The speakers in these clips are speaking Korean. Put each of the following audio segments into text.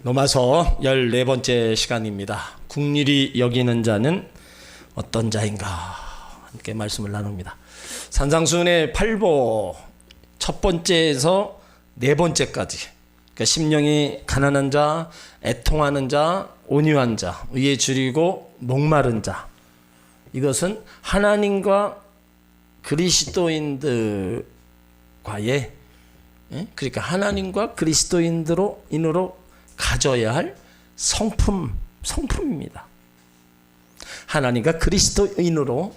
로마서 14번째 시간입니다. 긍휼히 여기는 자는 어떤 자인가 함께 말씀을 나눕니다. 산상수훈의 8보 첫 번째에서 네 번째까지, 그러니까 심령이 가난한 자, 애통하는 자, 온유한 자, 의에 줄이고 목마른 자, 이것은 하나님과 그리스도인들과의, 그러니까 하나님과 그리스도인으로 가져야 할 성품입니다. 하나님과 그리스도인으로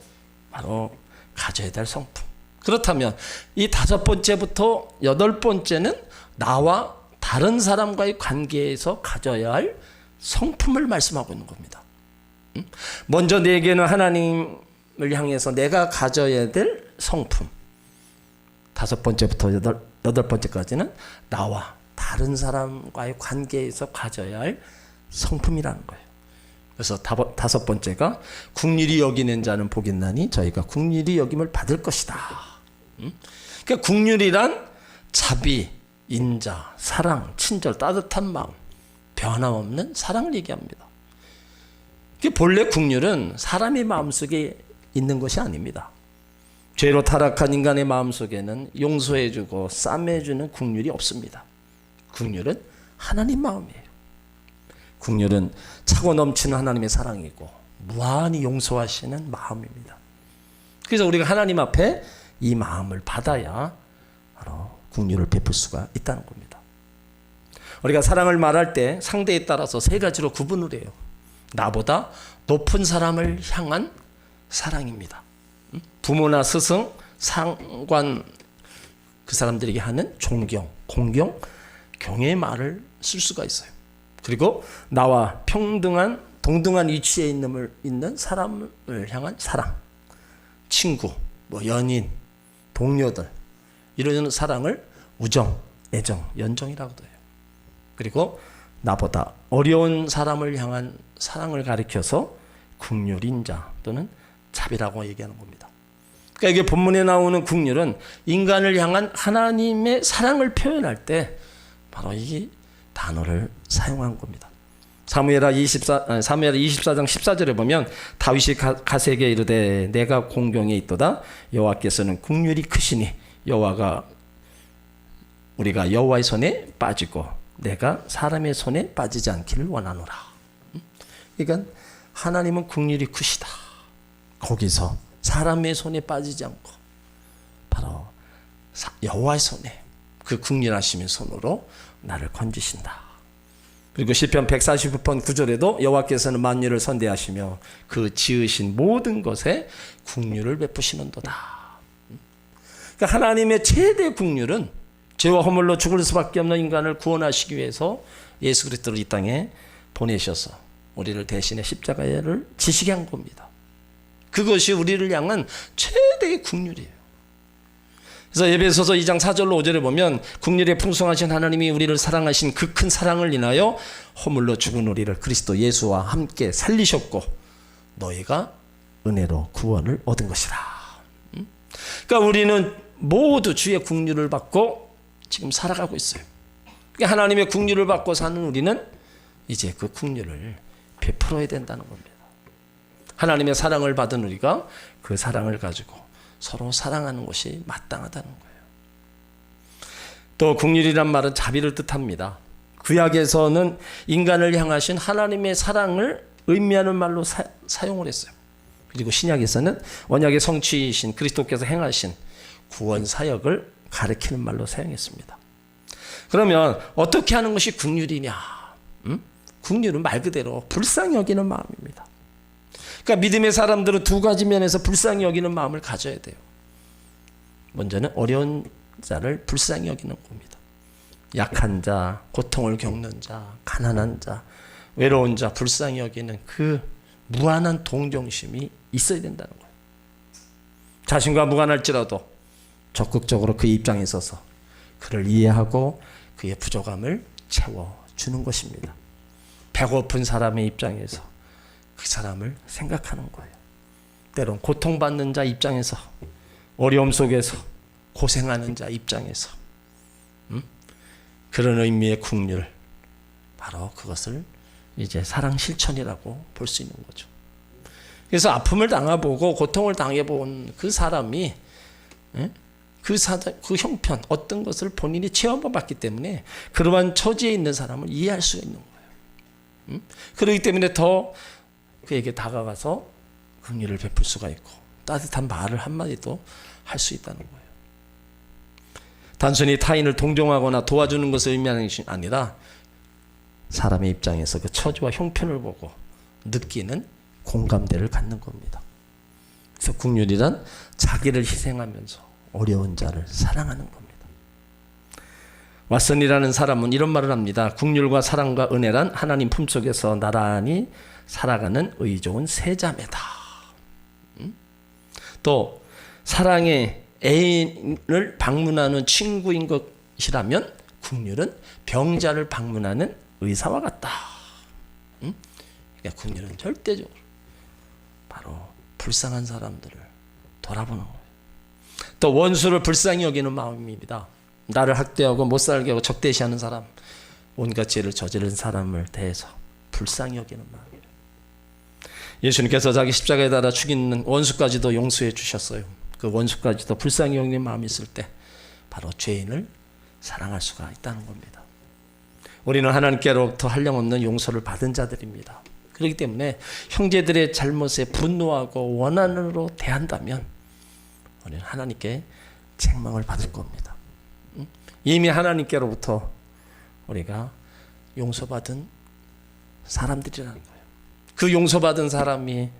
바로 가져야 될 성품. 그렇다면 이 5번째부터 8번째는 나와 다른 사람과의 관계에서 가져야 할 성품을 말씀하고 있는 겁니다. 먼저 내게는 하나님을 향해서 내가 가져야 될 성품. 5번째부터 8번째까지는 나와 다른 사람과의 관계에서 가져야 할 성품이라는 거예요. 그래서 5번째가 긍휼히 여기는 자는 복이 있나니 저희가 긍휼히 여김을 받을 것이다. 그러니까 긍휼이란 자비, 인자, 사랑, 친절, 따뜻한 마음, 변함없는 사랑을 얘기합니다. 본래 긍휼은 사람의 마음속에 있는 것이 아닙니다. 죄로 타락한 인간의 마음속에는 용서해주고 싸매주는 긍휼이 없습니다. 긍휼은 하나님 마음이에요. 긍휼은 차고 넘치는 하나님의 사랑이고 무한히 용서하시는 마음입니다. 그래서 우리가 하나님 앞에 이 마음을 받아야 바로 긍휼을 베풀 수가 있다는 겁니다. 우리가 사랑을 말할 때 상대에 따라서 3가지로 구분을 해요. 나보다 높은 사람을 향한 사랑입니다. 부모나 스승, 상관, 그 사람들에게 하는 존경, 공경, 경외의 말을 쓸 수가 있어요. 그리고 나와 동등한 위치에 있는 사람을 향한 사랑, 친구, 연인, 동료들, 이런 사랑을 우정, 애정, 연정이라고도 해요. 그리고 나보다 어려운 사람을 향한 사랑을 가리켜서 긍휼인자 또는 자비라고 얘기하는 겁니다. 그러니까 이게 본문에 나오는 긍휼은 인간을 향한 하나님의 사랑을 표현할 때 바로 이 단어를 사용한 겁니다. 사무엘하 24장 14절에 보면 다윗이 가세에게 이르되 내가 공경에 있도다 여호와께서는 긍휼이 크시니 우리가 여호와의 손에 빠지고 내가 사람의 손에 빠지지 않기를 원하노라. 그러니까 하나님은 긍휼이 크시다. 거기서 사람의 손에 빠지지 않고 바로 여호와의 손에 그 긍휼하심의 손으로 나를 건지신다. 그리고 시편 149편 9절에도 여호와께서는 만유를 선대하시며 그 지으신 모든 것에 긍휼을 베푸시는도다. 그러니까 하나님의 최대 긍휼은 죄와 허물로 죽을 수밖에 없는 인간을 구원하시기 위해서 예수 그리스도를 이 땅에 보내셔서 우리를 대신에 십자가를 지시게 한 겁니다. 그것이 우리를 향한 최대의 긍휼이에요. 그래서 에베소서 2장 4절로 5절에 보면 긍휼에 풍성하신 하나님이 우리를 사랑하신 그 큰 사랑을 인하여 허물로 죽은 우리를 그리스도 예수와 함께 살리셨고 너희가 은혜로 구원을 얻은 것이라. 그러니까 우리는 모두 주의 긍휼을 받고 지금 살아가고 있어요. 그러니까 하나님의 긍휼을 받고 사는 우리는 이제 그 긍휼을 베풀어야 된다는 겁니다. 하나님의 사랑을 받은 우리가 그 사랑을 가지고 서로 사랑하는 것이 마땅하다는 거예요. 또 긍휼이란 말은 자비를 뜻합니다. 구약에서는 인간을 향하신 하나님의 사랑을 의미하는 말로 사용을 했어요. 그리고 신약에서는 언약의 성취이신 그리스도께서 행하신 구원 사역을 가리키는 말로 사용했습니다. 그러면 어떻게 하는 것이 긍휼이냐? 긍휼은 말 그대로 불쌍히 여기는 마음입니다. 그러니까 믿음의 사람들은 2가지 면에서 불쌍히 여기는 마음을 가져야 돼요. 먼저는 어려운 자를 불쌍히 여기는 겁니다. 약한 자, 고통을 겪는 자, 가난한 자, 외로운 자 불쌍히 여기는 그 무한한 동정심이 있어야 된다는 거예요. 자신과 무관할지라도 적극적으로 그의 입장에 서서 그를 이해하고 그의 부족함을 채워주는 것입니다. 배고픈 사람의 입장에서 그 사람을 생각하는 거예요. 때론 고통받는 자 입장에서, 어려움 속에서 고생하는 자 입장에서 그런 의미의 긍휼, 바로 그것을 이제 사랑 실천이라고 볼 수 있는 거죠. 그래서 아픔을 당해보고 고통을 당해본 그 사람이 그 형편 어떤 것을 본인이 체험해봤기 때문에 그러한 처지에 있는 사람을 이해할 수 있는 거예요. 그렇기 때문에 더 그에게 다가가서 긍휼을 베풀 수가 있고 따뜻한 말을 한마디도 할 수 있다는 거예요. 단순히 타인을 동정하거나 도와주는 것을 의미하는 것이 아니라 사람의 입장에서 그 처지와 형편을 보고 느끼는 공감대를 갖는 겁니다. 그래서 긍휼이란 자기를 희생하면서 어려운 자를 사랑하는 겁니다. 왓슨이라는 사람은 이런 말을 합니다. 긍휼과 사랑과 은혜란 하나님 품속에서 나란히 살아가는 의좋은 세 자매다. 또 사랑의 애인을 방문하는 친구인 것이라면 긍휼은 병자를 방문하는 의사와 같다. 그러니까 긍휼은 절대적으로 바로 불쌍한 사람들을 돌아보는 거예요. 또 원수를 불쌍히 여기는 마음입니다. 나를 학대하고 못살게 하고 적대시하는 사람, 온갖 죄를 저지른 사람을 대해서 불쌍히 여기는 마음이에요. 예수님께서 자기 십자가에 달아 죽이는 원수까지도 용서해 주셨어요. 그 원수까지도 불쌍히 여기는 마음이 있을 때 바로 죄인을 사랑할 수가 있다는 겁니다. 우리는 하나님께로부터 한량없는 용서를 받은 자들입니다. 그렇기 때문에 형제들의 잘못에 분노하고 원한으로 대한다면 우리는 하나님께 책망을 받을 겁니다. 이미 하나님께로부터 우리가 용서받은 사람들이라는 거예요. 그 용서받은 사람이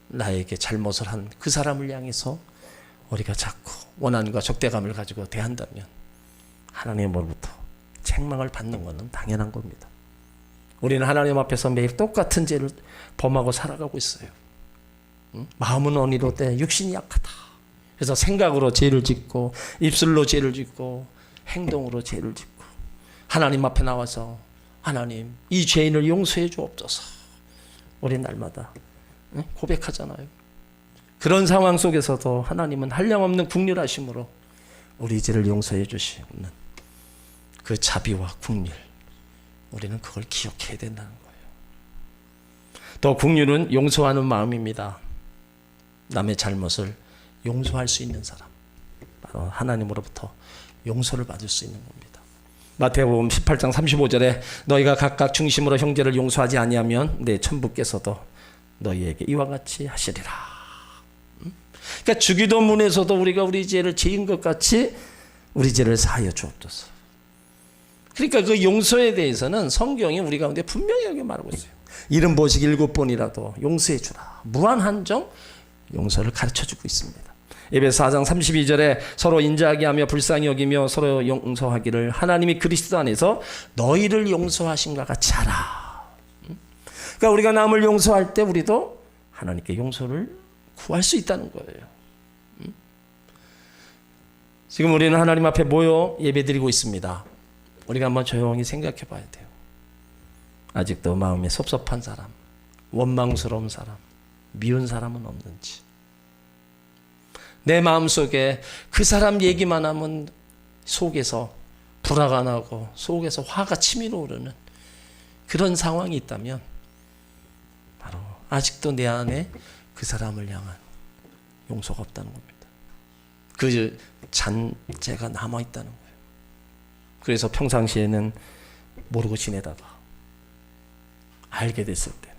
나에게 잘못을 한 그 사람을 향해서 우리가 자꾸 원한과 적대감을 가지고 대한다면 하나님으로부터 책망을 받는 것은 당연한 겁니다. 우리는 하나님 앞에서 매일 똑같은 죄를 범하고 살아가고 있어요. 마음은 언의로되 육신이 약하다. 그래서 생각으로 죄를 짓고 입술로 죄를 짓고 행동으로 죄를 짓고 하나님 앞에 나와서 하나님 이 죄인을 용서해 주옵소서. 우리 날마다 고백하잖아요. 그런 상황 속에서도 하나님은 한량없는 긍휼하심으로 우리 죄를 용서해 주시는 그 자비와 긍휼, 우리는 그걸 기억해야 된다는 거예요. 또 긍휼은 용서하는 마음입니다. 남의 잘못을 용서할 수 있는 사람, 바로 하나님으로부터 용서를 받을 수 있는 겁니다. 마태복음 18장 35절에 너희가 각각 중심으로 형제를 용서하지 아니하면 내 천부께서도 너희에게 이와 같이 하시리라. 그러니까 주기도문에서도 우리가 우리 죄를 지은 것 같이 우리 죄를 사하여 주옵소서. 그러니까 그 용서에 대해서는 성경이 우리 가운데 분명하게 말하고 있어요. 이름 보식 7번이라도 용서해 주라. 무한한정 용서를 가르쳐주고 있습니다. 에베소 4장 32절에 서로 인자하게 하며 불쌍히 여기며 서로 용서하기를 하나님이 그리스도 안에서 너희를 용서하신 것 같이 하라. 그러니까 우리가 남을 용서할 때 우리도 하나님께 용서를 구할 수 있다는 거예요. 지금 우리는 하나님 앞에 모여 예배드리고 있습니다. 우리가 한번 조용히 생각해 봐야 돼요. 아직도 마음에 섭섭한 사람, 원망스러운 사람, 미운 사람은 없는지. 내 마음속에 그 사람 얘기만 하면 속에서 불화가 나고 속에서 화가 치밀어 오르는 그런 상황이 있다면 바로 아직도 내 안에 그 사람을 향한 용서가 없다는 겁니다. 그 잔재가 남아있다는 거예요. 그래서 평상시에는 모르고 지내다가 알게 됐을 때는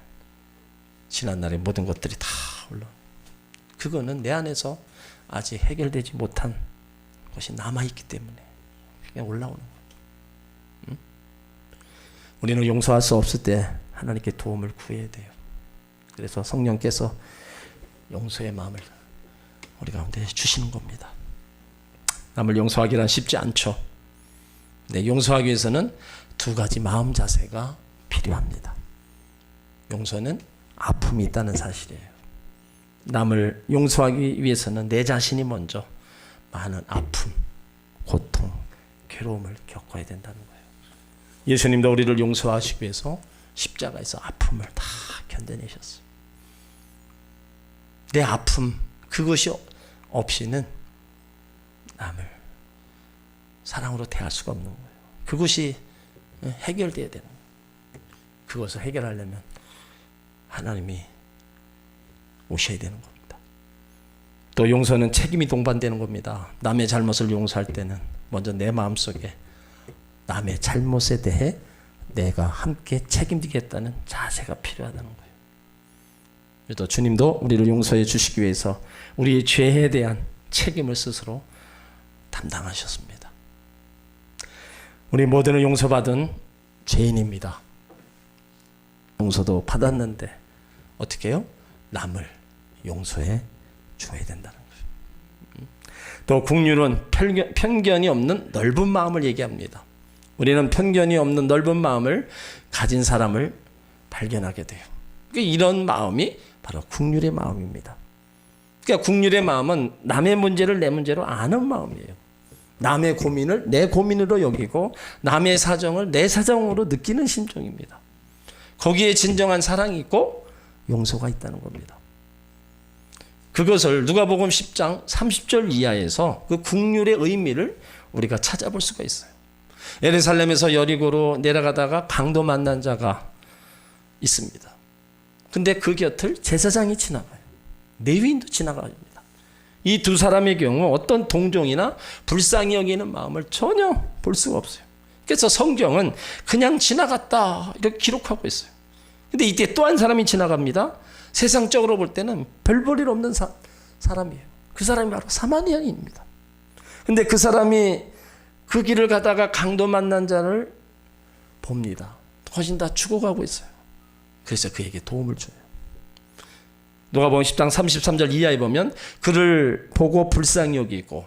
지난날의 모든 것들이 다 올라. 그거는 내 안에서 아직 해결되지 못한 것이 남아있기 때문에 그냥 올라오는 거예요. 우리는 용서할 수 없을 때 하나님께 도움을 구해야 돼요. 그래서 성령께서 용서의 마음을 우리 가운데 주시는 겁니다. 남을 용서하기란 쉽지 않죠. 네, 용서하기 위해서는 두 가지 마음 자세가 필요합니다. 용서는 아픔이 있다는 사실이에요. 남을 용서하기 위해서는 내 자신이 먼저 많은 아픔, 고통, 괴로움을 겪어야 된다는 거예요. 예수님도 우리를 용서하시기 위해서 십자가에서 아픔을 다 견뎌내셨어요. 내 아픔, 그것이 없이는 남을 사랑으로 대할 수가 없는 거예요. 그것이 해결돼야 되는 거예요. 그것을 해결하려면 하나님이 오셔야 되는 겁니다. 또 용서는 책임이 동반되는 겁니다. 남의 잘못을 용서할 때는 먼저 내 마음속에 남의 잘못에 대해 내가 함께 책임지겠다는 자세가 필요하다는 거예요. 또 주님도 우리를 용서해 주시기 위해서 우리의 죄에 대한 책임을 스스로 담당하셨습니다. 우리 모두는 용서받은 죄인입니다. 용서도 받았는데 어떻게 해요? 남을 용서해 줘야 된다는 거예요. 또 국률은 편견이 없는 넓은 마음을 얘기합니다. 우리는 편견이 없는 넓은 마음을 가진 사람을 발견하게 돼요. 이런 마음이 바로 국률의 마음입니다. 그러니까 국률의 마음은 남의 문제를 내 문제로 아는 마음이에요. 남의 고민을 내 고민으로 여기고 남의 사정을 내 사정으로 느끼는 심정입니다. 거기에 진정한 사랑이 있고 용서가 있다는 겁니다. 그것을 누가복음 10장 30절 이하에서 그 국률의 의미를 우리가 찾아볼 수가 있어요. 예루살렘에서 여리고로 내려가다가 강도 만난 자가 있습니다. 근데 그 곁을 제사장이 지나가요. 레위인도 지나갑니다. 이 두 사람의 경우 어떤 동정이나 불쌍히 여기는 마음을 전혀 볼 수가 없어요. 그래서 성경은 그냥 지나갔다 이렇게 기록하고 있어요. 근데 이때 또 한 사람이 지나갑니다. 세상적으로 볼 때는 별 볼 일 없는 사람이에요. 그 사람이 바로 사마리아인입니다. 근데 그 사람이 그 길을 가다가 강도 만난 자를 봅니다. 거진 다 죽어가고 있어요. 그래서 그에게 도움을 줘요. 누가복음 10장 33절 이하에 보면 그를 보고 불쌍히 여기고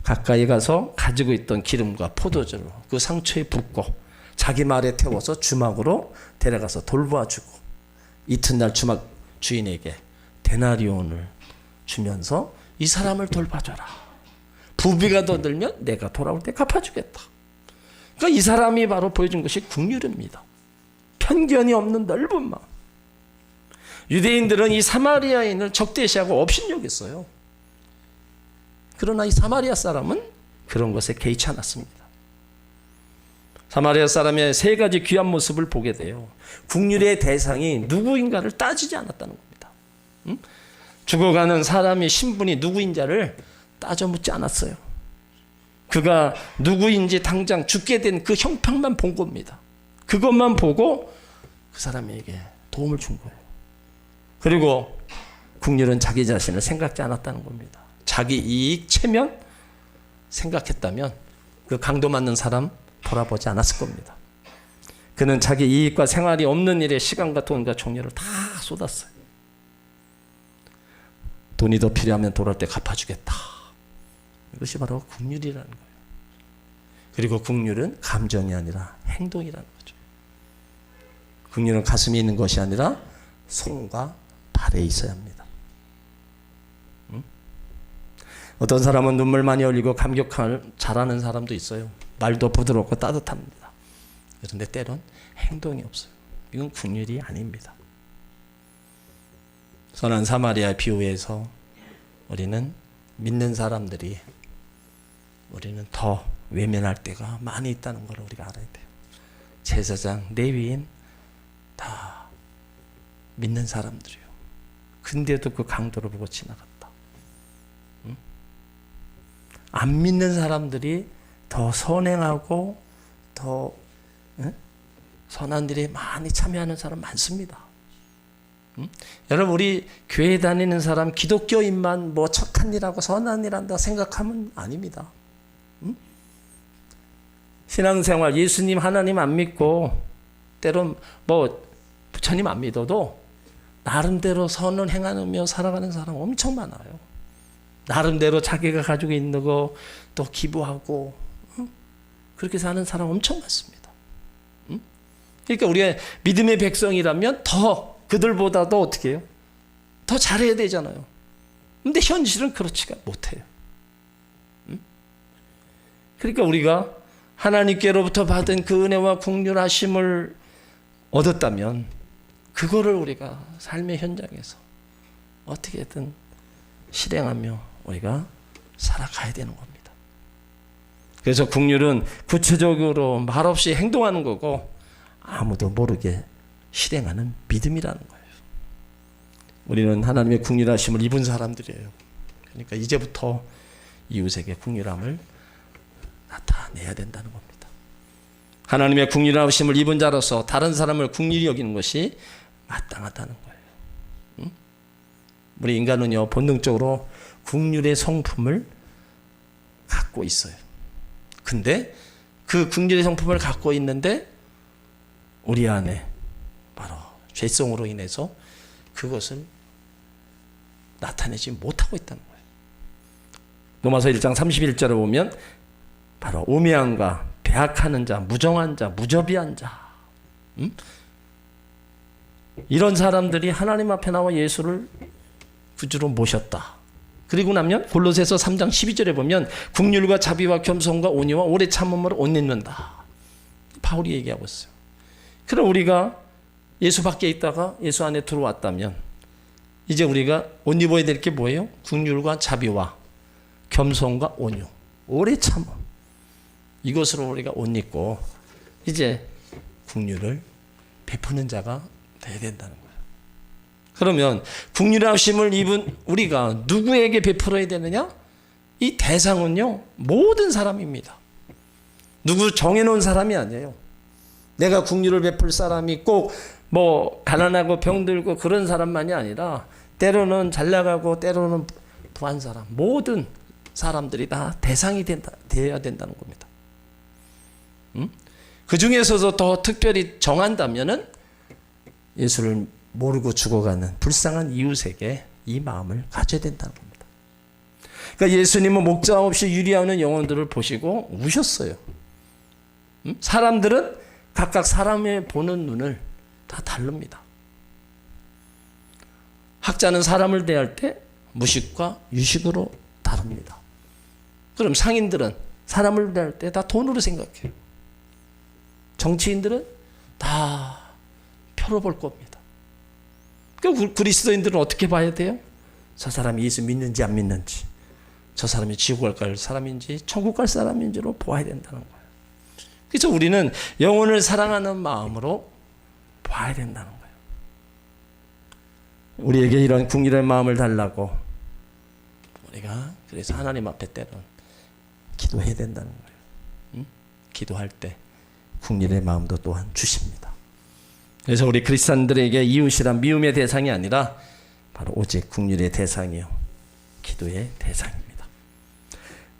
가까이 가서 가지고 있던 기름과 포도주로 그 상처에 붓고 자기 말에 태워서 주막으로 데려가서 돌보아주고 이튿날 주막 주인에게 데나리온을 주면서 이 사람을 돌봐줘라. 부비가 더 들면 내가 돌아올 때 갚아주겠다. 그러니까 이 사람이 바로 보여준 것이 국률입니다. 편견이 없는 넓은 마음. 유대인들은 이 사마리아인을 적대시하고 업신여겼어요. 그러나 이 사마리아 사람은 그런 것에 개의치 않았습니다. 사마리아 사람의 세 가지 귀한 모습을 보게 돼요. 국률의 대상이 누구인가를 따지지 않았다는 겁니다. 죽어가는 사람의 신분이 누구인지를 따져 묻지 않았어요. 그가 누구인지 당장 죽게 된 그 형편만 본 겁니다. 그것만 보고 그 사람에게 도움을 준 거예요. 그리고 국률은 자기 자신을 생각지 않았다는 겁니다. 자기 이익 체면 생각했다면 그 강도 맞는 사람 돌아보지 않았을 겁니다. 그는 자기 이익과 생활이 없는 일에 시간과 돈과 정열을 다 쏟았어요. 돈이 더 필요하면 돌아올 때 갚아주겠다. 이것이 바로 국률이라는 거예요. 그리고 국률은 감정이 아니라 행동이라는 거죠. 국률은 가슴에 있는 것이 아니라 손과 발에 있어야 합니다. 어떤 사람은 눈물 많이 흘리고 감격을 잘하는 사람도 있어요. 말도 부드럽고 따뜻합니다. 그런데 때론 행동이 없어요. 이건 국률이 아닙니다. 선한 사마리아 비유에서 우리는 믿는 사람들이 우리는 더 외면할 때가 많이 있다는 걸 우리가 알아야 돼요. 제사장, 레위인 다 믿는 사람들이에요. 근데도 그 강도를 보고 지나갔다. 안 믿는 사람들이 더 선행하고 더 선한 일에 많이 참여하는 사람 많습니다. 여러분 우리 교회 다니는 사람 기독교인만 뭐 착한 일하고 선한 일 한다 생각하면 아닙니다. 신앙생활 예수님 하나님 안 믿고 때론 뭐 부처님 안 믿어도 나름대로 선을 행하며 살아가는 사람 엄청 많아요. 나름대로 자기가 가지고 있는 거 또 기부하고 그렇게 사는 사람 엄청 많습니다. 그러니까 우리가 믿음의 백성이라면 더 그들보다도 어떻게 해요? 더 잘해야 되잖아요. 근데 현실은 그렇지가 못해요. 그러니까 우리가 하나님께로부터 받은 그 은혜와 긍휼하심을 얻었다면 그거를 우리가 삶의 현장에서 어떻게든 실행하며 우리가 살아가야 되는 겁니다. 그래서 긍휼은 구체적으로 말없이 행동하는 거고 아무도 모르게 실행하는 믿음이라는 거예요. 우리는 하나님의 긍휼하심을 입은 사람들이에요. 그러니까 이제부터 이웃에게 긍휼함을 나타내야 된다는 겁니다. 하나님의 긍휼하심을 입은 자로서 다른 사람을 긍휼히 여기는 것이 마땅하다는 거예요. 우리 인간은요, 본능적으로 긍휼의 성품을 갖고 있어요. 근데 그 긍휼의 성품을 갖고 있는데 우리 안에 바로 죄성으로 인해서 그것을 나타내지 못하고 있다는 거예요. 로마서 1장 31절을 보면 바로 우매함과 배악하는 자, 무정한 자, 무저비한 자, 이런 사람들이 하나님 앞에 나와 예수를 구주로 모셨다. 그리고 나면 골로새서 3장 12절에 보면 긍휼과 자비와 겸손과 온유와 오래 참음으로 옷 입는다. 바울이 얘기하고 있어요. 그럼 우리가 예수 밖에 있다가 예수 안에 들어왔다면 이제 우리가 옷 입어야 될 게 뭐예요? 긍휼과 자비와 겸손과 온유, 오래 참음. 이것으로 우리가 옷 입고 이제 긍휼을 베푸는 자가 돼야 된다는 거예요. 그러면 긍휼하심을 입은 우리가 누구에게 베풀어야 되느냐? 이 대상은요, 모든 사람입니다. 누구 정해놓은 사람이 아니에요. 내가 긍휼을 베풀 사람이 꼭 뭐 가난하고 병들고 그런 사람만이 아니라 때로는 잘 나가고 때로는 부한 사람, 모든 사람들이 다 대상이 되어야 된다는 겁니다. 그 중에서도 더 특별히 정한다면은 예수를 모르고 죽어가는 불쌍한 이웃에게 이 마음을 가져야 된다는 겁니다. 그러니까 예수님은 목자 없이 유리하는 영혼들을 보시고 우셨어요. 사람들은 각각 사람의 보는 눈을 다 다릅니다. 학자는 사람을 대할 때 무식과 유식으로 다릅니다. 그럼 상인들은 사람을 대할 때 다 돈으로 생각해요. 정치인들은 다 표로 볼 겁니다. 그럼 그리스도인들은 어떻게 봐야 돼요? 저 사람이 예수 믿는지 안 믿는지, 저 사람이 지옥 갈 사람인지 천국 갈 사람인지로 보아야 된다는 거예요. 그래서 우리는 영혼을 사랑하는 마음으로 봐야 된다는 거예요. 우리에게 이런 긍휼의 마음을 달라고 우리가 그래서 하나님 앞에 때는 기도해야 된다는 거예요. 기도할 때 긍휼의 마음도 또한 주십니다. 그래서 우리 크리스찬들에게 이웃이란 미움의 대상이 아니라 바로 오직 긍휼의 대상이요, 기도의 대상입니다.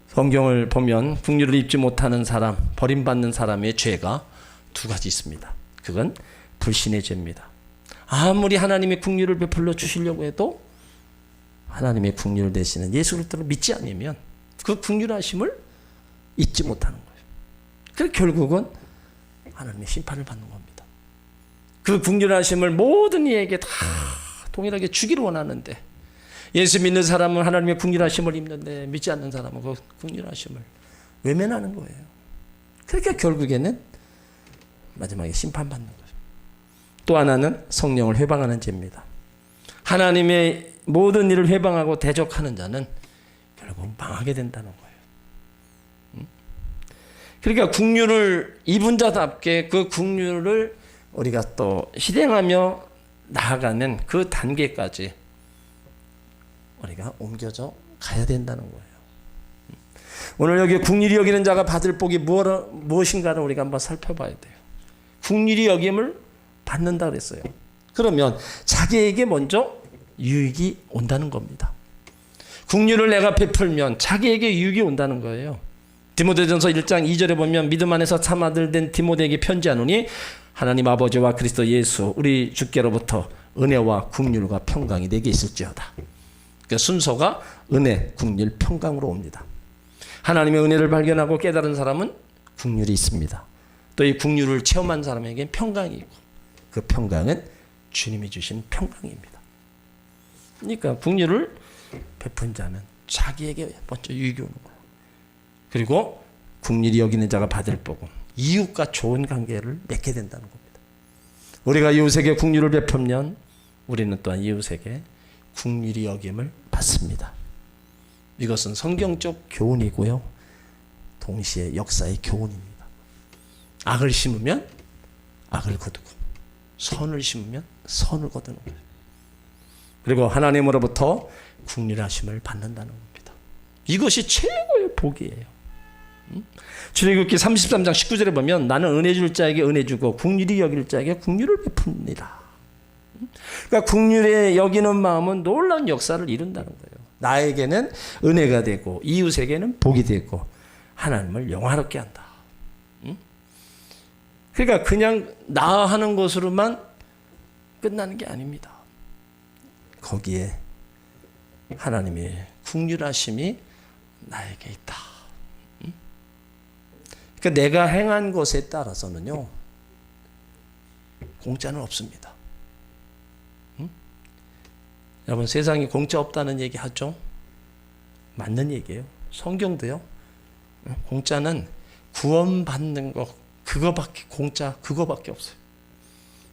성경을 보면 긍휼을 입지 못하는 사람, 버림받는 사람의 죄가 두 가지 있습니다. 그건 불신의 죄입니다. 아무리 하나님의 긍휼을 베풀어 주시려고 해도 하나님의 긍휼 대신에 예수 그리스도를 믿지 않으면 그 긍휼하심을 잊지 못하는 거예요. 그래서 결국은 하나님의 심판을 받는 겁니다. 그 긍휼하심을 모든 이에게 다 동일하게 주기를 원하는데 예수 믿는 사람은 하나님의 긍휼하심을 입는데 믿지 않는 사람은 그 긍휼하심을 외면하는 거예요. 그러니까 결국에는 마지막에 심판받는 거예요. 또 하나는 성령을 회방하는 죄입니다. 하나님의 모든 일을 회방하고 대적하는 자는 결국 망하게 된다는 거예요. 그러니까 긍휼을 입은 자답게 그 긍휼을 우리가 또 실행하며 나아가는 그 단계까지 우리가 옮겨져 가야 된다는 거예요. 오늘 여기 긍휼히 여기는 자가 받을 복이 무엇인가를 우리가 한번 살펴봐야 돼요. 긍휼히 여김을 받는다 그랬어요. 그러면 자기에게 먼저 유익이 온다는 겁니다. 긍휼을 내가 베풀면 자기에게 유익이 온다는 거예요. 디모데전서 1장 2절에 보면 믿음 안에서 참 아들 된 디모데에게 편지하노니 하나님 아버지와 그리스도 예수 우리 주께로부터 은혜와 긍휼과 평강이 내게 있을지어다. 그러니까 순서가 은혜, 긍휼, 평강으로 옵니다. 하나님의 은혜를 발견하고 깨달은 사람은 긍휼이 있습니다. 또 이 긍휼을 체험한 사람에게는 평강이 있고 그 평강은 주님이 주신 평강입니다. 그러니까 긍휼을 베푼 자는 자기에게 먼저 유익이 오는 거예요. 그리고 긍휼히 여기는 자가 받을 복은 이웃과 좋은 관계를 맺게 된다는 겁니다. 우리가 이웃에게 긍휼을 베풀면 우리는 또한 이웃에게 긍휼히 여김을 받습니다. 이것은 성경적 교훈이고요. 동시에 역사의 교훈입니다. 악을 심으면 악을 거두고 선을 심으면 선을 거두는 거예요. 그리고 하나님으로부터 긍휼하심을 받는다는 겁니다. 이것이 최고의 복이에요. 출애굽기 33장 19절에 보면 나는 은혜 줄 자에게 은혜 주고 긍휼히 여길 자에게 긍휼을 베풉니다. 그러니까 긍휼에 여기는 마음은 놀라운 역사를 이룬다는 거예요. 나에게는 은혜가 되고 이웃에게는 복이 되고 하나님을 영화롭게 한다. 그러니까 그냥 나 하는 것으로만 끝나는 게 아닙니다. 거기에 하나님의 긍휼하심이 나에게 있다. 그러니까 내가 행한 것에 따라서는요, 공짜는 없습니다. 여러분, 세상에 공짜 없다는 얘기 하죠? 맞는 얘기예요. 성경도요. 공짜는 구원받는 거, 그거밖에 없어요.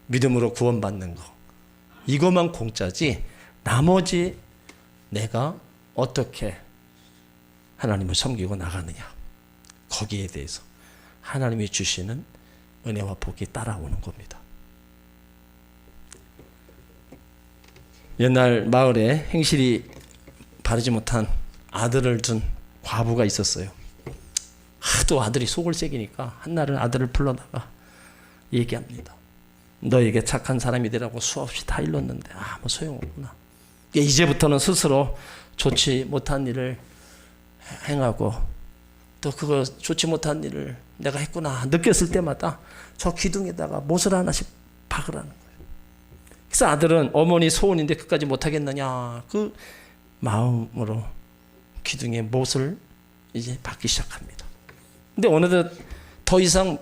믿음으로 구원받는 거. 이것만 공짜지, 나머지 내가 어떻게 하나님을 섬기고 나가느냐. 거기에 대해서 하나님이 주시는 은혜와 복이 따라오는 겁니다. 옛날 마을에 행실이 바르지 못한 아들을 둔 과부가 있었어요. 하도 아들이 속을 새기니까 한날은 아들을 불러다가 얘기합니다. 너에게 착한 사람이 되라고 수없이 다 일렀는데 아무 소용없구나. 이제부터는 스스로 좋지 못한 일을 행하고 또 그거 좋지 못한 일을 내가 했구나 느꼈을 때마다 저 기둥에다가 못을 하나씩 박으라는 거예요. 그래서 아들은 어머니 소원인데 그까지 못하겠느냐 그 마음으로 기둥에 못을 이제 박기 시작합니다. 근데 어느덧 더 이상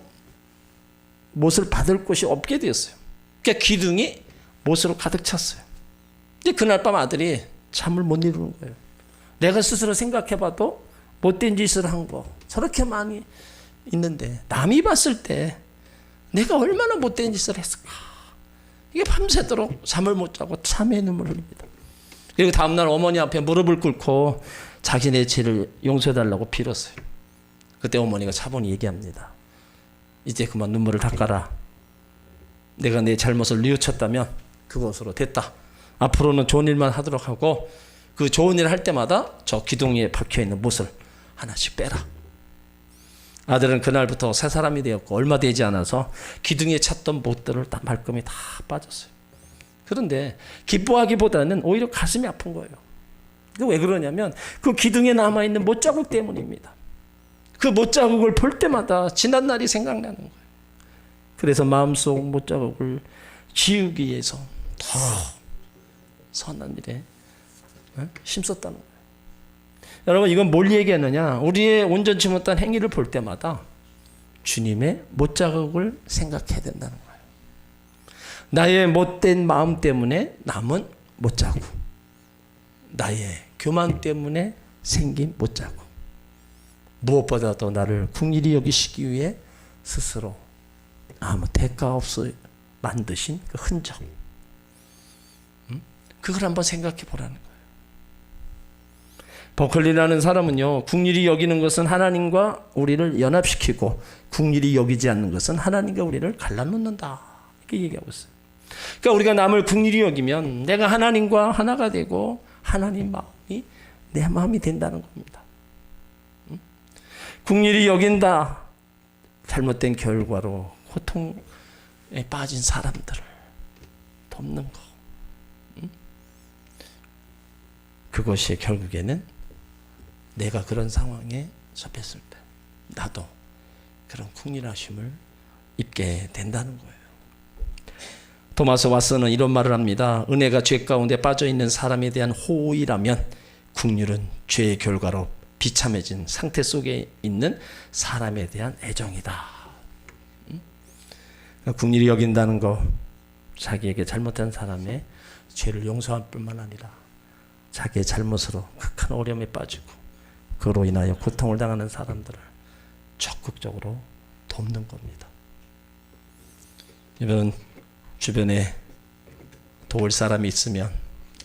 못을 받을 곳이 없게 되었어요. 그러니까 기둥이 못으로 가득 찼어요. 근데 그날 밤 아들이 잠을 못 이루는 거예요. 내가 스스로 생각해봐도 못된 짓을 한 거 저렇게 많이 있는데 남이 봤을 때 내가 얼마나 못된 짓을 했을까. 이게 밤새도록 잠을 못 자고 참회의 눈물을 흘립니다. 그리고 다음날 어머니 앞에 무릎을 꿇고 자신의 죄를 용서해달라고 빌었어요. 그때 어머니가 차분히 얘기합니다. 이제 그만 눈물을 닦아라. 내가 내 잘못을 뉘우쳤다면 그것으로 됐다. 앞으로는 좋은 일만 하도록 하고 그 좋은 일을 할 때마다 저 기둥 위에 박혀있는 못을 하나씩 빼라. 아들은 그날부터 새 사람이 되었고 얼마 되지 않아서 기둥에 찼던 못들을 다 말끔히 다 빠졌어요. 그런데 기뻐하기보다는 오히려 가슴이 아픈 거예요. 왜 그러냐면 그 기둥에 남아있는 못자국 때문입니다. 그 못자국을 볼 때마다 지난 날이 생각나는 거예요. 그래서 마음속 못자국을 지우기 위해서 더 선한 일에 힘썼다는 거예요. 여러분 이건 뭘 얘기하느냐. 우리의 온전치 못한 행위를 볼 때마다 주님의 못자국을 생각해야 된다는 거예요. 나의 못된 마음 때문에 남은 못자국, 나의 교만 때문에 생긴 못자국, 무엇보다도 나를 긍휼히 여기시기 위해 스스로 아무 대가 없이 만드신 그 흔적, 그걸 한번 생각해 보라는 거예요. 버클리라는 사람은요, 긍휼히 여기는 것은 하나님과 우리를 연합시키고 긍휼히 여기지 않는 것은 하나님과 우리를 갈라놓는다, 이렇게 얘기하고 있어요. 그러니까 우리가 남을 긍휼히 여기면 내가 하나님과 하나가 되고 하나님 마음이 내 마음이 된다는 겁니다. 긍휼히 여긴다, 잘못된 결과로 고통에 빠진 사람들을 돕는 거, 그것이 결국에는 내가 그런 상황에 접했을 때 나도 그런 긍휼하심을 입게 된다는 거예요. 토마스 왓슨은 이런 말을 합니다. 은혜가 죄 가운데 빠져있는 사람에 대한 호의라면 긍휼은 죄의 결과로 비참해진 상태 속에 있는 사람에 대한 애정이다. 긍휼히 여긴다는 거, 자기에게 잘못한 사람의 죄를 용서할 뿐만 아니라 자기의 잘못으로 극한 어려움에 빠지고 그로 인하여 고통을 당하는 사람들을 적극적으로 돕는 겁니다. 여러분 주변에 도울 사람이 있으면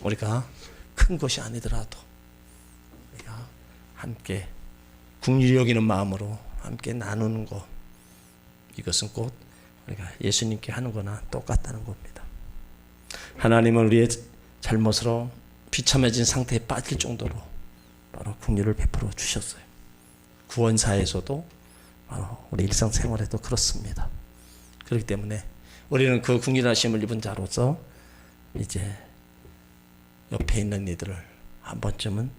우리가 큰 것이 아니더라도 우리가 함께 긍휼히 여기는 마음으로 함께 나누는 것, 이것은 곧 우리가 예수님께 하는 거나 똑같다는 겁니다. 하나님은 우리의 잘못으로 비참해진 상태에 빠질 정도로 바로 긍휼을 베풀어 주셨어요. 구원사에서도 바로 우리 일상생활에도 그렇습니다. 그렇기 때문에 우리는 그 긍휼하심을 입은 자로서 이제 옆에 있는 이들을 한 번쯤은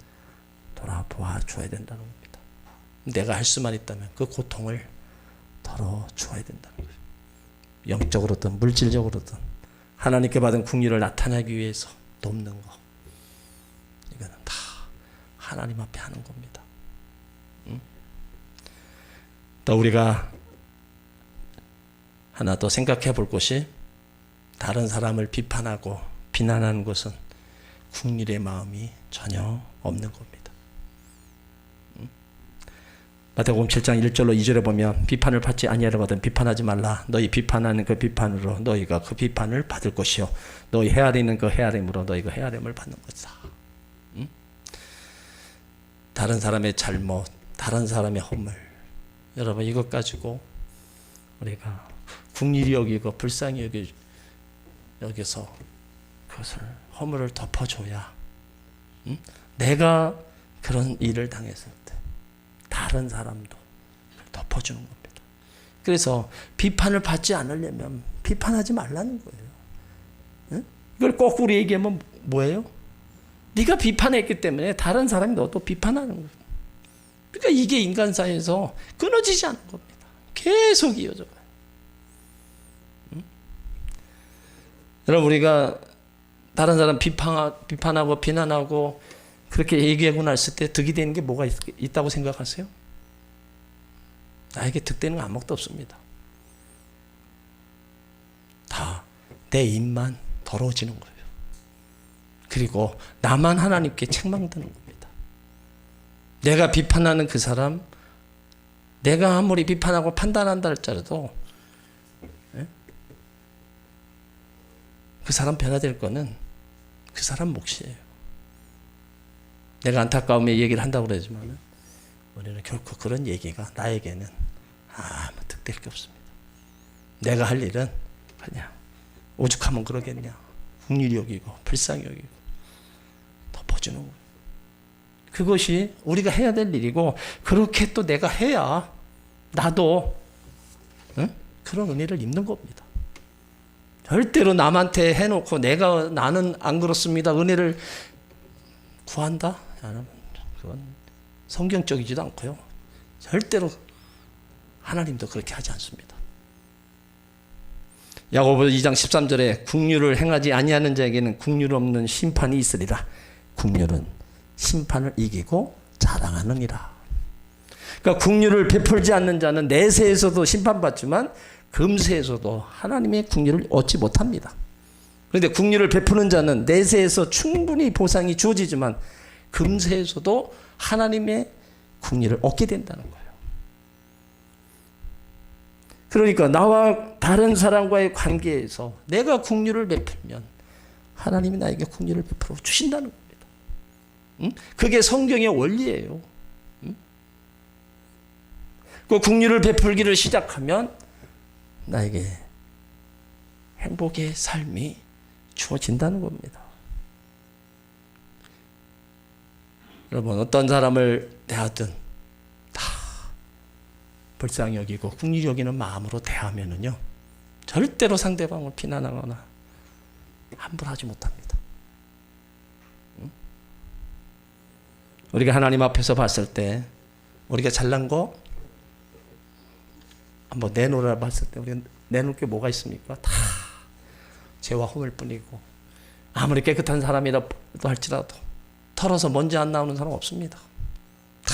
돌아보아 줘야 된다는 겁니다. 내가 할 수만 있다면 그 고통을 덜어 줘야 된다는 거예요. 영적으로든 물질적으로든 하나님께 받은 긍휼을 나타내기 위해서 돕는 거, 이거는 다 하나님 앞에 하는 겁니다. 또 우리가 하나 더 생각해 볼 것이, 다른 사람을 비판하고 비난하는 것은 긍휼의 마음이 전혀 없는 겁니다. 마태복음 7장 1절로 2절에 보면 비판을 받지 아니하려거든 비판하지 말라. 너희 비판하는 그 비판으로 너희가 그 비판을 받을 것이요 너희 헤아리는 그 헤아림으로 너희가 헤아림을 받는 것이다. 다른 사람의 잘못, 다른 사람의 허물, 여러분 이것 가지고 우리가 긍휼히 여기고 불쌍히 여기서 그것을 허물을 덮어줘야 내가 그런 일을 당했을 때 다른 사람도 덮어주는 겁니다. 그래서 비판을 받지 않으려면 비판하지 말라는 거예요. 이걸 거꾸로 얘기하면 뭐예요? 네가 비판했기 때문에 다른 사람이 너도 비판하는 거예요. 그러니까 이게 인간사회에서 끊어지지 않는 겁니다. 계속 이어져요. 여러분 우리가 다른 사람 비판하고 비난하고 그렇게 얘기하고 났을 때 득이 되는 게 뭐가 있다고 생각하세요? 나에게 득되는 건 아무것도 없습니다. 다 내 입만 더러워지는 거예요. 그리고 나만 하나님께 책망드는 겁니다. 내가 비판하는 그 사람, 내가 아무리 비판하고 판단한다 할지라도 그 사람 변화될 거는 그 사람 몫이에요. 내가 안타까움에 얘기를 한다고 그러지만 우리는 결코 그런 얘기가 나에게는 아무 득될 게 없습니다. 내가 할 일은 그냥 오죽하면 그러겠냐, 긍휼히 여기고 불쌍히 여기고 덮어주는 거예요. 그것이 우리가 해야 될 일이고, 그렇게 또 내가 해야 나도 그런 은혜를 입는 겁니다. 절대로 남한테 해놓고 나는 안 그렇습니다 은혜를 구한다? 그건 성경적이지도 않고요. 절대로 하나님도 그렇게 하지 않습니다. 야고보서 2장 13절에 긍휼을 행하지 아니하는 자에게는 긍휼 없는 심판이 있으리라. 긍휼은 심판을 이기고 자랑하느니라. 그러니까 긍휼을 베풀지 않는 자는 내세에서도 심판받지만 금세에서도 하나님의 긍휼을 얻지 못합니다. 그런데 긍휼을 베푸는 자는 내세에서 충분히 보상이 주어지지만 금세에서도 하나님의 긍휼을 얻게 된다는 거예요. 그러니까 나와 다른 사람과의 관계에서 내가 긍휼을 베풀면 하나님이 나에게 긍휼을 베풀어 주신다는 겁니다. 그게 성경의 원리예요. 그 긍휼을 베풀기를 시작하면 나에게 행복의 삶이 주어진다는 겁니다. 여러분 어떤 사람을 대하든 다 불쌍히 여기고 긍휼히 여기는 마음으로 대하면은요 절대로 상대방을 비난하거나 함부로 하지 못합니다. 우리가 하나님 앞에서 봤을 때 우리가 잘난 거 한번 내놓으라 봤을 때 우리가 내놓을 게 뭐가 있습니까? 다 죄와 허물 뿐이고, 아무리 깨끗한 사람이라도 할지라도 털어서 먼지 안 나오는 사람 없습니다. 다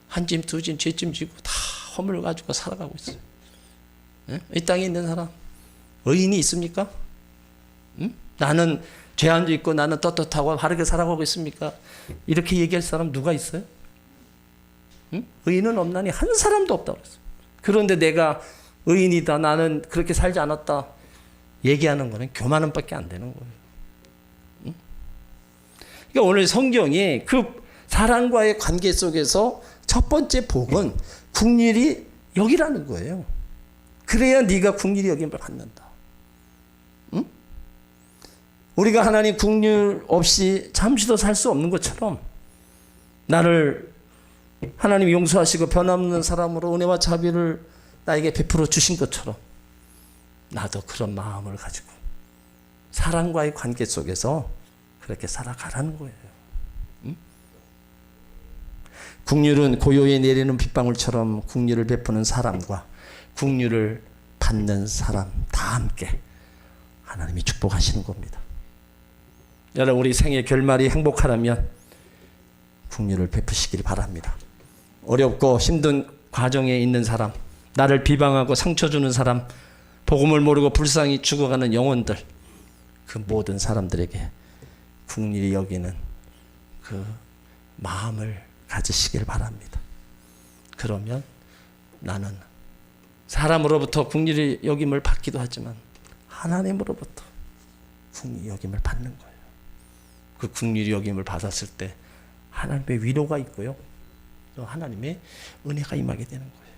한 짐 두 짐 죄짐 지고 다 허물 가지고 살아가고 있어요. 이 땅에 있는 사람 의인이 있습니까? 나는 죄 안 짓고 나는 떳떳하고 바르게 살아가고 있습니까? 이렇게 얘기할 사람 누가 있어요? 의인은 없나니 한 사람도 없다고 그랬어요. 그런데 내가 의인이다, 나는 그렇게 살지 않았다 얘기하는 거는 교만함밖에 안 되는 거예요. 그러니까 오늘 성경이 그 사람과의 관계 속에서 첫 번째 복은 국률이 여기라는 거예요. 그래야 네가 국률이 여김을 받는다. 응? 우리가 하나님 국률 없이 잠시도 살 수 없는 것처럼 나를 하나님 용서하시고 변함없는 사람으로 은혜와 자비를 나에게 베풀어 주신 것처럼 나도 그런 마음을 가지고 사람과의 관계 속에서 그렇게 살아가라는 거예요. 응? 국률은 고요히 내리는 빗방울처럼 국률을 베푸는 사람과 국률을 받는 사람 다 함께 하나님이 축복하시는 겁니다. 여러분, 우리 생의 결말이 행복하라면 국률을 베푸시길 바랍니다. 어렵고 힘든 과정에 있는 사람, 나를 비방하고 상처 주는 사람, 복음을 모르고 불쌍히 죽어가는 영혼들, 그 모든 사람들에게 국률이 여기는 그 마음을 가지시길 바랍니다. 그러면 나는 사람으로부터 국률이 여김을 받기도 하지만 하나님으로부터 국률이 여김을 받는 거예요. 그 국률이 여김을 받았을 때 하나님의 위로가 있고요, 또 하나님의 은혜가 임하게 되는 거예요.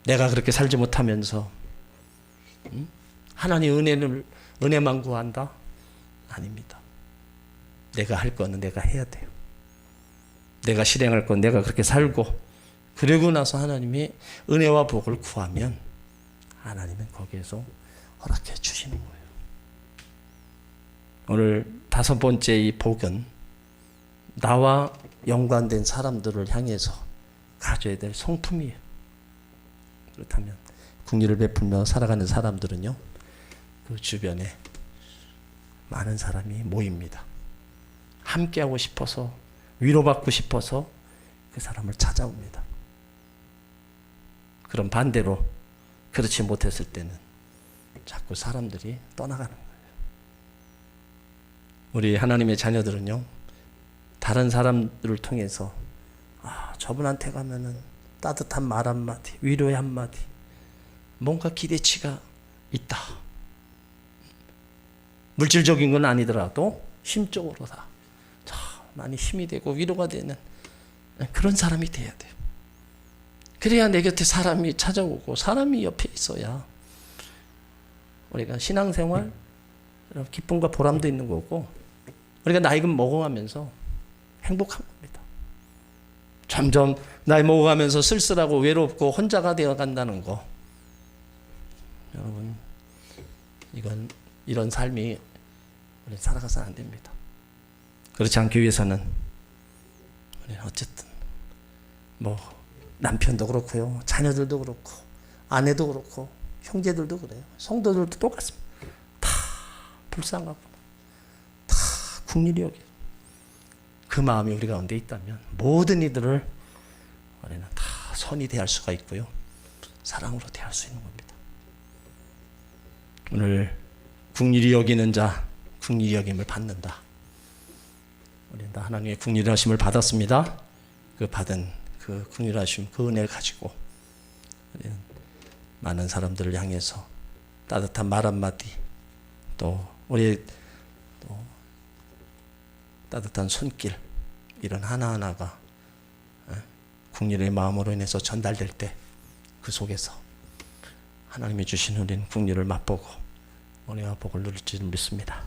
내가 그렇게 살지 못하면서 하나님 은혜만 구한다? 아닙니다. 내가 할 거는 내가 해야 돼요. 내가 실행할 건 내가 그렇게 살고, 그리고 나서 하나님이 은혜와 복을 구하면 하나님은 거기에서 허락해 주시는 거예요. 오늘 5번째 이 복은 나와 연관된 사람들을 향해서 가져야 될 성품이에요. 그렇다면 국리를 베풀며 살아가는 사람들은요, 그 주변에 많은 사람이 모입니다. 함께하고 싶어서, 위로받고 싶어서 그 사람을 찾아옵니다. 그럼 반대로 그렇지 못했을 때는 자꾸 사람들이 떠나가는 거예요. 우리 하나님의 자녀들은요, 다른 사람들을 통해서 저분한테 가면은 따뜻한 말 한마디, 위로의 한마디, 뭔가 기대치가 있다. 물질적인 건 아니더라도 심적으로 다 많이 힘이 되고 위로가 되는 그런 사람이 돼야 돼요. 그래야 내 곁에 사람이 찾아오고 사람이 옆에 있어야 우리가 신앙생활 기쁨과 보람도 있는 거고, 우리가 나이가 먹어가면서 행복한 겁니다. 점점 나이 먹어가면서 쓸쓸하고 외롭고 혼자가 되어 간다는 거, 여러분, 이런 삶이 우리 살아가서는 안 됩니다. 그렇지 않기 위해서는 우리는 어쨌든 남편도 그렇고요, 자녀들도 그렇고, 아내도 그렇고, 형제들도 그래요, 성도들도 똑같습니다. 다 불쌍하고 다 국률이 여기, 그 마음이 우리 가운데 있다면 모든 이들을 우리는 다 선히 대할 수가 있고요, 사랑으로 대할 수 있는 겁니다. 오늘 국률이 여기는 자, 국률이 여김을 받는다. 우리는 다 하나님의 국률하심을 받았습니다. 그 받은 그 국률하심, 그 은혜를 가지고 우리는 많은 사람들을 향해서 따뜻한 말 한마디, 또 우리의 또 따뜻한 손길, 이런 하나하나가 국률의 마음으로 인해서 전달될 때 그 속에서 하나님이 주신 우리는 국률을 맛보고 은혜와 복을 누릴 줄 믿습니다.